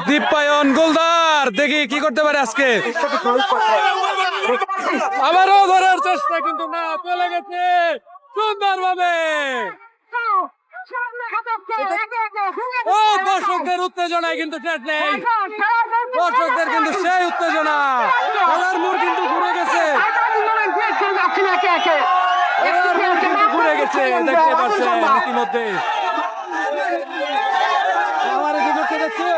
দীপায়ন গোলদার দেখি কি করতে পারে আজকে। আবারও ধরার চেষ্টা কিন্তু না, চলে গেছে সুন্দর ভাবে। ও দর্শকদের উত্তেজনায় কিন্তু শেষ নেই, দর্শকদের কিন্তু সেই উত্তেজনা, খেলার মোড় কিন্তু ঘুরে গেছে, ঘুরে গেছে দেখতে পাচ্ছেন ইতিমধ্যে। আমার কি করতে যাচ্ছে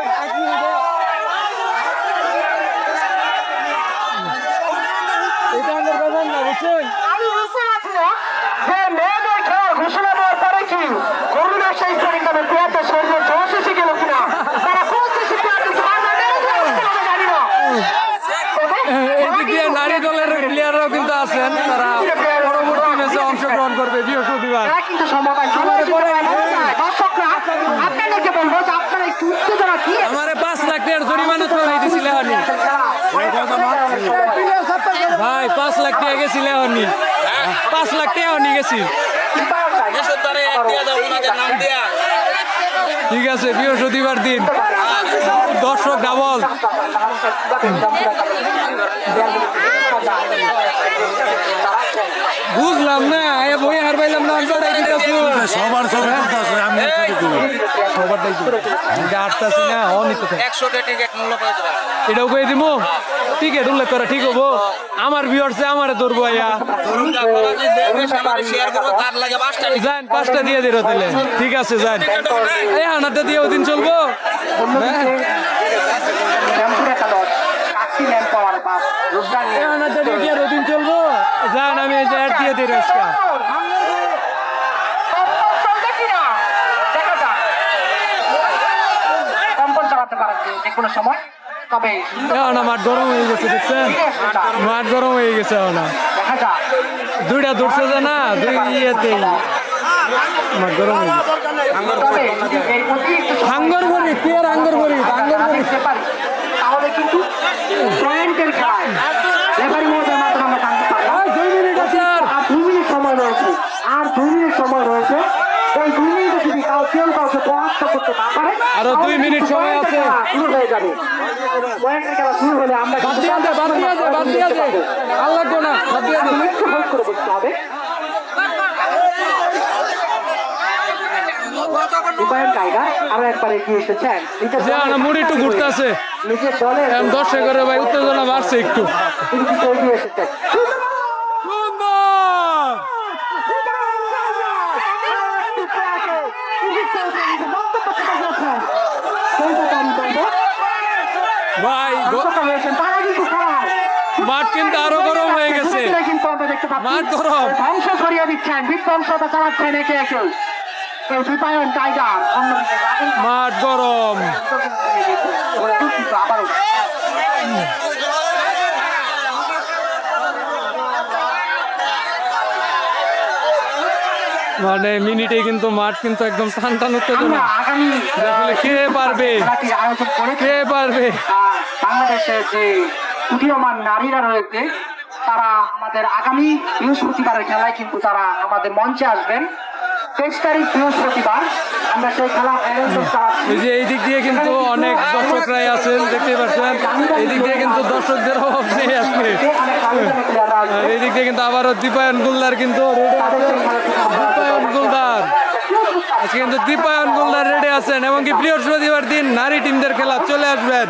এটা আমার বাজার না, বুঝছেন? ঘোষণা দেওয়ার পরে কি গরু ব্যবসায়ী শ্রমিক নামে পেঁয়াজের শরীরে জশ এসে গেল কিনা তারা এদিক দিয়ে নারী দলের প্লেয়াররাও কিন্তু আছেন, তারা পরবর্তী ম্যাচে অংশগ্রহণ করবে বৃহস্পতিবার। কিন্তু দর্শকরা আপনাদেরকে বলবো যে আপনারা একটু উত্তেজনা দিয়ে আমার 5 লাখ টাকার জরিমানা তো দিয়েছিল হনি ভাই, 5 লাখ টাকা গেছিল হনি, 5 লাখ টাকা হনি গেছি। ঠিক আছে, বৃহস্পতিবার দিন দর্শক ডাবল। বুঝলাম না, বই হার পাইলাম না, সবার আটটাছি না এটাও কয়ে দিব। টিকিট উল্লেখ করা ঠিক হবো, আমার ভিউয়ার্সে আমারে ধরবো আয়া যান 5টা দিয়ে দিল তাহলে। ঠিক আছে যান, এই হানাতে দিয়ে ওদিন চলবো। ওদিন চলবো যান, আমি দিয়ে দিই রেস্কা। কোনো সময় তবে মাঠ গরম হয়ে গেছে, দেখছেন মাঠ গরম হয়ে গেছে। দেখা যাক দুইটা দৌড়ছে যে না, দুই ইয়েতেই মাঠ গরম হয়ে গেছে। হাঙ্গর ভরি কি আর হাঙ্গর ভরি তাহলে কিন্তু পয়েন্টের খেলায় রেফারি মহোদয়ের মাধ্যমে আমরা জানতে পারলাম 2 মিনিট আছে, আর 2 মিনিট সময় রয়েছে, আর 2 মিনিট সময় রয়েছে। এই 2 মিনিটে যদি কেউ কাউকে পরাস্ত করতে না পারে আরো 2 মিনিট সময় আছে, শুরু হয়ে যাবে। পয়েন্টের খেলা শুরু হলে আমরা বাদ দিয়ে আর লাগবো না, বাদ দিয়ে দে। একটু হোল্ড করে বসতে হবে। দীপায়ন টাইগার আরো একবার এগিয়ে এসেছেন, মুড়ি একটু ঘুরতে আছে নিজের দলের 10 করে ভাই, উত্তেজনা বাড়ছে একটু। তিনি কিন্তু এগিয়ে এসেছেন। ভাই মাঠ কিন্তু আরো গরম হয়ে গেছে, মাঠ গরম, ধ্বংস ছড়িয়ে দিচ্ছেন, বিধ্বংসতা চালাচ্ছেন একে একে এই দীপায়ন টাইগার। মাঠ গরম। আবারও মানে মিনিটে কিন্তু মাঠ কিন্তু একদম টান টান উত্তেজনা। আগামী আসলে কে পারবে, আয়োজন করে কে পারবে? বাংলাদেশের যে উদীয়মান নারীরা রয়েছে তারা আমাদের আগামী বৃহস্পতিবারের খেলায় কিন্তু তারা আমাদের মঞ্চে আসবেন। 23 তারিখ বৃহস্পতিবার আমরা সেই খেলা এই যে এই দিক দিয়ে কিন্তু অনেক দর্শকরাই আছেন, দেখতে পাচ্ছেন এই দিক দিয়ে কিন্তু দর্শকদের অভাব নেই আজকে। এই দিক দিয়ে কিন্তু আবারও দীপায়ন গোলদার কিন্তু দীপায়ন গোলদার আজকে কিন্তু দীপায়ন গোলদার রেডি আছেন, এবং কি বৃহস্পতিবার দিন নারী টিমদের খেলা চলে আসবেন।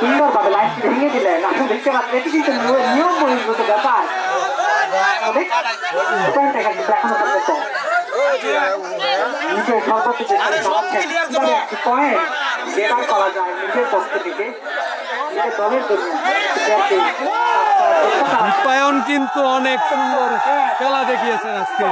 সুন্দরভাবে লাইনটি ভেঙে দিলেন, আপনি দেখতে পাচ্ছেন এটি কিন্তু নিয়ম বহির্ভূত ব্যাপার। এখনো পর্যন্ত নিজের সর্বোচ্চ পয়েন্ট বের করা যায় নিজের পক্ষ থেকে নিজের দলের জন্য। দীপায়ন কিন্তু অনেক সুন্দর খেলা দেখিয়েছেন আজকে।